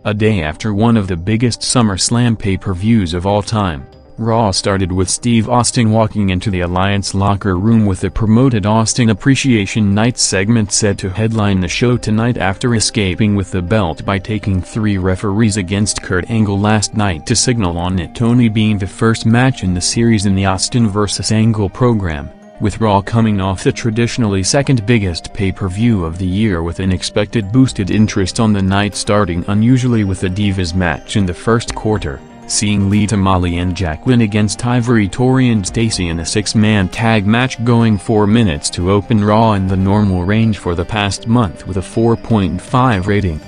A day after one of the biggest SummerSlam pay-per-views of all time, Raw started with Steve Austin walking into the Alliance locker room with a promoted Austin Appreciation Night segment set to headline the show tonight after escaping with the belt by taking 3 referees against Kurt Angle last night to signal on it only being the first match in the series in the Austin vs. Angle program, with Raw coming off the traditionally second biggest pay-per-view of the year with an expected boosted interest on the night, starting unusually with a Divas match in the first quarter, seeing Lita, Molly and Jacqueline against Ivory, Torrie and Stacey in a 6-man tag match going 4 minutes to open Raw in the normal range for the past month with a 4.5 rating.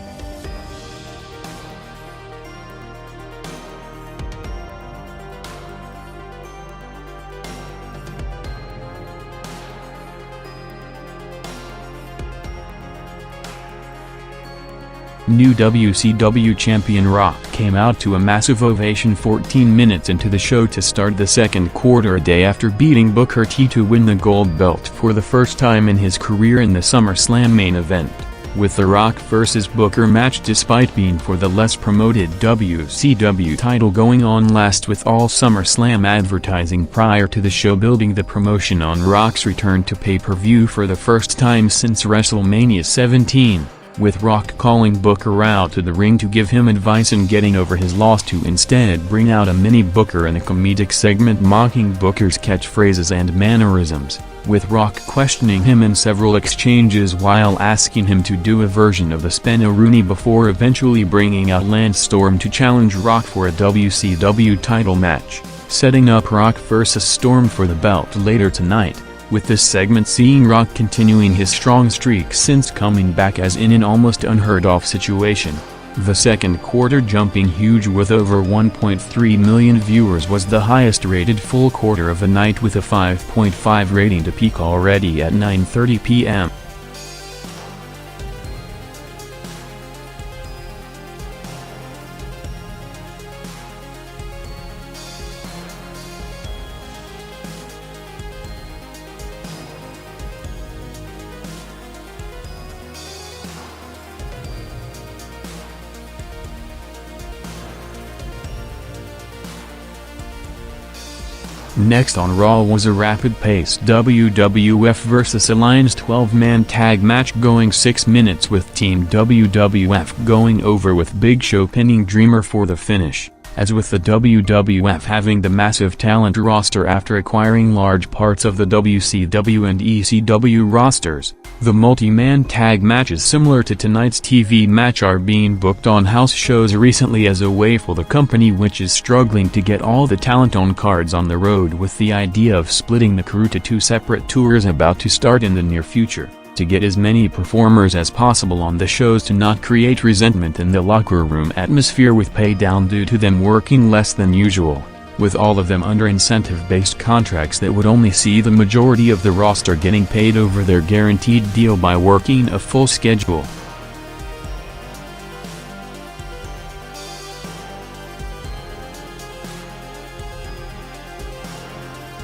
New WCW Champion Rock came out to a massive ovation 14 minutes into the show to start the second quarter, a day after beating Booker T to win the gold belt for the first time in his career in the SummerSlam main event, with the Rock vs. Booker match despite being for the less promoted WCW title going on last, with all SummerSlam advertising prior to the show building the promotion on Rock's return to pay-per-view for the first time since WrestleMania 17. With Rock calling Booker out to the ring to give him advice and getting over his loss to instead bring out a mini Booker in a comedic segment mocking Booker's catchphrases and mannerisms, with Rock questioning him in several exchanges while asking him to do a version of the Spin-a-Rooney before eventually bringing out Lance Storm to challenge Rock for a WCW title match, setting up Rock vs. Storm for the belt later tonight, with this segment seeing Rock continuing his strong streak since coming back as in an almost unheard-of situation. The second quarter jumping huge with over 1.3 million viewers was the highest rated full quarter of the night with a 5.5 rating to peak already at 9:30 p.m. Next on Raw was a rapid-paced WWF vs. Alliance 12-man tag match going 6 minutes with Team WWF going over with Big Show pinning Dreamer for the finish. As with the WWF having the massive talent roster after acquiring large parts of the WCW and ECW rosters, the multi-man tag matches similar to tonight's TV match are being booked on house shows recently as a way for the company, which is struggling to get all the talent on cards on the road, with the idea of splitting the crew to 2 separate tours about to start in the near future, to get as many performers as possible on the shows to not create resentment in the locker room atmosphere with pay down due to them working less than usual, with all of them under incentive-based contracts that would only see the majority of the roster getting paid over their guaranteed deal by working a full schedule.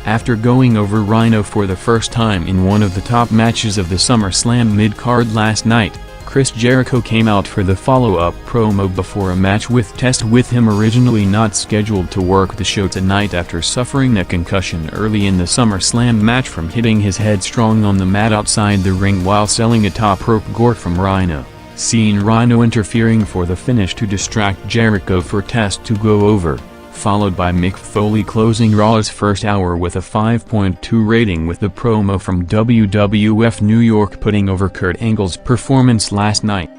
After going over Rhyno for the first time in one of the top matches of the SummerSlam mid-card last night, Chris Jericho came out for the follow-up promo before a match with Test, with him originally not scheduled to work the show tonight after suffering a concussion early in the SummerSlam match from hitting his head strong on the mat outside the ring while selling a top rope gore from Rhyno, seeing Rhyno interfering for the finish to distract Jericho for Test to go over, followed by Mick Foley closing Raw's first hour with a 5.2 rating, with the promo from WWF New York putting over Kurt Angle's performance last night.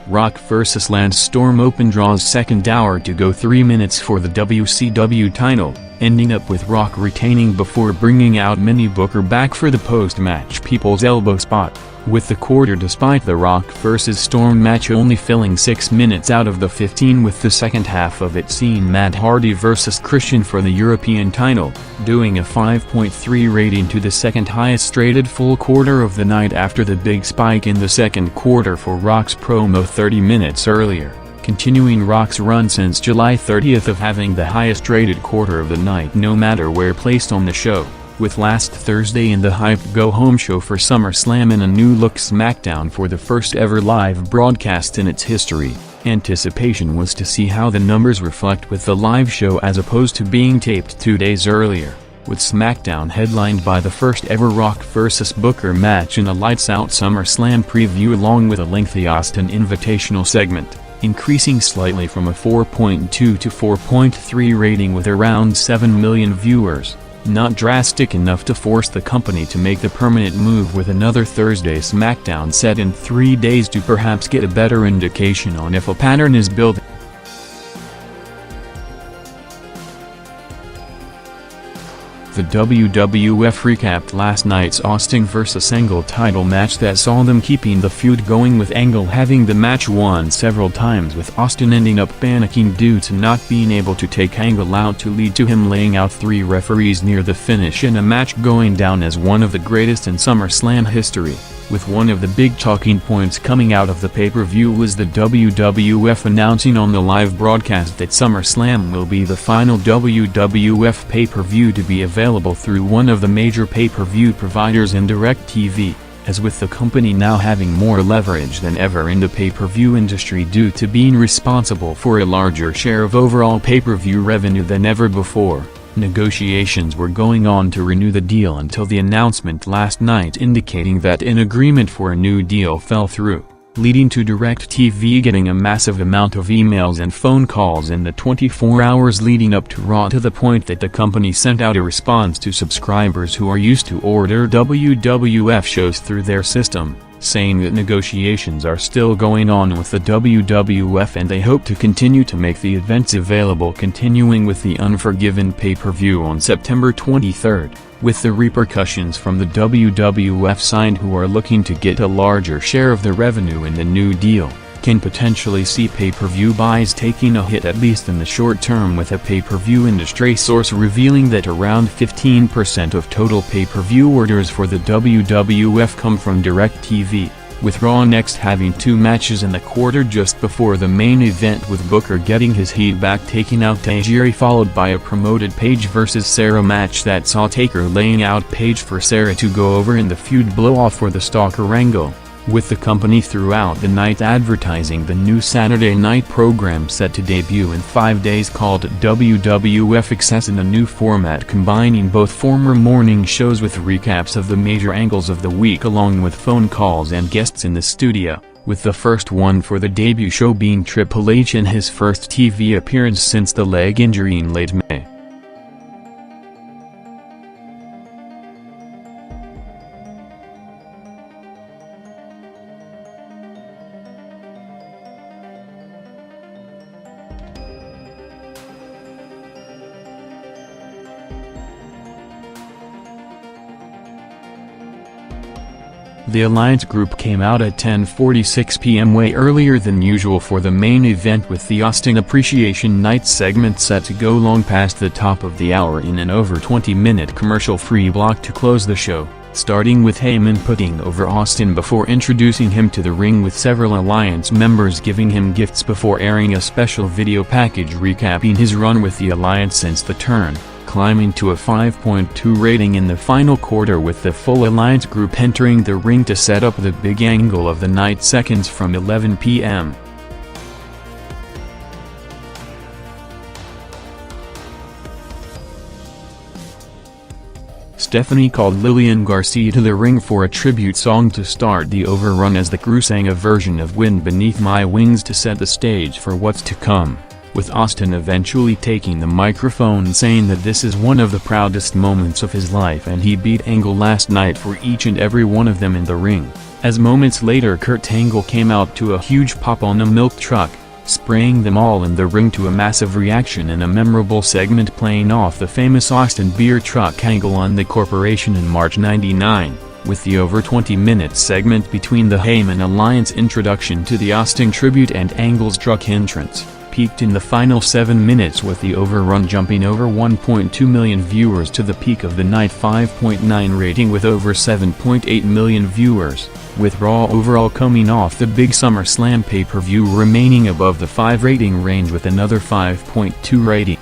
Rock vs. Lance Storm opened Raw's second hour to go 3 minutes for the WCW title, ending up with Rock retaining before bringing out Mini Booker back for the post-match People's Elbow spot, with the quarter despite the Rock vs. Storm match only filling 6 minutes out of the 15, with the second half of it seeing Matt Hardy vs. Christian for the European title, doing a 5.3 rating to the second highest rated full quarter of the night after the big spike in the second quarter for Rock's promo 30 minutes earlier, continuing Rock's run since July 30th of having the highest rated quarter of the night no matter where placed on the show, with last Thursday in the Hype Go Home show for SummerSlam and a new-look SmackDown for the first ever live broadcast in its history. Anticipation was to see how the numbers reflect with the live show as opposed to being taped 2 days earlier, with SmackDown headlined by the first ever Rock vs. Booker match and a lights-out SummerSlam preview along with a lengthy Austin Invitational segment, increasing slightly from a 4.2 to 4.3 rating with around 7 million viewers. Not drastic enough to force the company to make the permanent move with another Thursday SmackDown set in 3 days to perhaps get a better indication on if a pattern is building. The WWF recapped last night's Austin vs. Angle title match that saw them keeping the feud going, with Angle having the match won several times, with Austin ending up panicking due to not being able to take Angle out, to lead to him laying out 3 referees near the finish in a match going down as one of the greatest in SummerSlam history. With one of the big talking points coming out of the pay-per-view was the WWF announcing on the live broadcast that SummerSlam will be the final WWF pay-per-view to be available through one of the major pay-per-view providers in DirecTV, as with the company now having more leverage than ever in the pay-per-view industry due to being responsible for a larger share of overall pay-per-view revenue than ever before. Negotiations were going on to renew the deal until the announcement last night indicating that an agreement for a new deal fell through, leading to DirecTV getting a massive amount of emails and phone calls in the 24 hours leading up to Raw, to the point that the company sent out a response to subscribers who are used to order WWF shows through their system, saying that negotiations are still going on with the WWF and they hope to continue to make the events available, continuing with the Unforgiven pay-per-view on September 23rd, with the repercussions from the WWF side, who are looking to get a larger share of the revenue in the new deal, can potentially see pay-per-view buys taking a hit at least in the short term, with a pay-per-view industry source revealing that around 15% of total pay-per-view orders for the WWF come from DirecTV, with Raw next having 2 matches in the quarter just before the main event, with Booker getting his heat back taking out Tajiri, followed by a promoted Paige vs. Sara match that saw Taker laying out Paige for Sara to go over in the feud blow-off for the Stalker angle, with the company throughout the night advertising the new Saturday night program set to debut in 5 days called WWF Access, in a new format combining both former morning shows with recaps of the major angles of the week along with phone calls and guests in the studio, with the first one for the debut show being Triple H in his first TV appearance since the leg injury in late May. The Alliance Group came out at 10:46 p.m. way earlier than usual for the main event, with the Austin Appreciation Night segment set to go long past the top of the hour in an over 20-minute commercial-free block to close the show, starting with Heyman putting over Austin before introducing him to the ring, with several Alliance members giving him gifts before airing a special video package recapping his run with the Alliance since the turn, climbing to a 5.2 rating in the final quarter, with the full Alliance Group entering the ring to set up the big angle of the night seconds from 11 p.m. Stephanie called Lillian Garcia to the ring for a tribute song to start the overrun, as the crew sang a version of Wind Beneath My Wings to set the stage for what's to come, with Austin eventually taking the microphone saying that this is one of the proudest moments of his life and he beat Angle last night for each and every one of them in the ring, as moments later Kurt Angle came out to a huge pop on a milk truck, spraying them all in the ring, to a massive reaction in a memorable segment playing off the famous Austin beer truck angle on the corporation in March '99, with the over 20-minute segment between the Heyman Alliance introduction to the Austin tribute and Angle's truck entrance, peaked in the final 7 minutes with the overrun jumping over 1.2 million viewers to the peak of the night 5.9 rating with over 7.8 million viewers, with Raw overall coming off the big SummerSlam pay-per-view remaining above the 5 rating range with another 5.2 rating.